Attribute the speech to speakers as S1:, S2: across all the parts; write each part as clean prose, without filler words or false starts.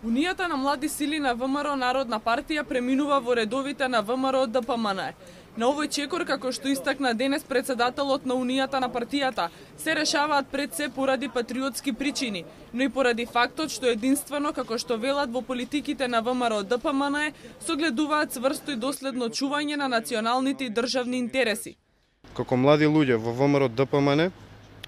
S1: Унијата на млади сили на ВМРО Народна партија преминува во редовите на ВМРО ДПМН. На овој чекор, како што истакна денес председателот на Унијата на партијата, се решаваат пред се поради патриотски причини, но и поради фактот што единствено, како што велат во политиките на ВМРО ДПМН, согледуваат цврсто и доследно чување на националните и државни интереси.
S2: Како млади луѓе во ВМРО ДПМН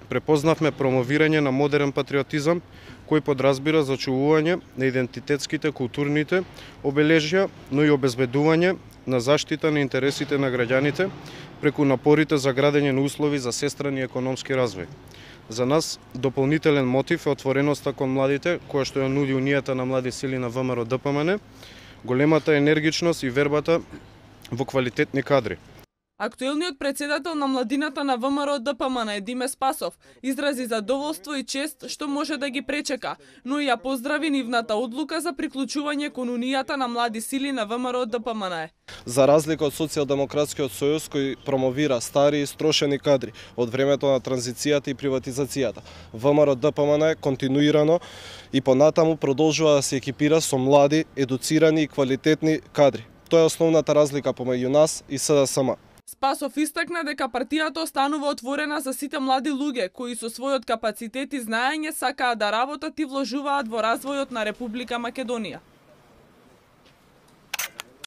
S2: препознавме промовирање на модерен патриотизам, кој подразбира зачувување на идентитетските, културните обележја, но и обезбедување на заштита на интересите на граѓаните преку напорите за градење на услови за сестрани економски развој. За нас дополнителен мотив е отвореноста кон младите, која што ја нуди Унијата на млади сили на ВМРО ДПМН, големата енергичност и вербата во квалитетни кадри.
S1: Актуелниот председател на младината на ВМРО ДПМН Диме Спасов изрази задоволство и чест што може да ги пречека, но и ја поздрави нивната одлука за приклучување кон Унијата на млади сили на ВМРО ДПМН.
S3: За разлика од Социјалдемократскиот сојуз кој промовира стари и строшени кадри од времето на транзицијата и приватизацијата, ВМРО ДПМН континуирано и понатаму продолжува да се екипира со млади, едуцирани и квалитетни кадри. Тоа е основната разлика помеѓу нас и СДСМ.
S1: Спасов истакна дека партијата останува отворена за сите млади луѓе кои со својот капацитет и знаење сакаат да работат и вложуваат во развојот на Република Македонија.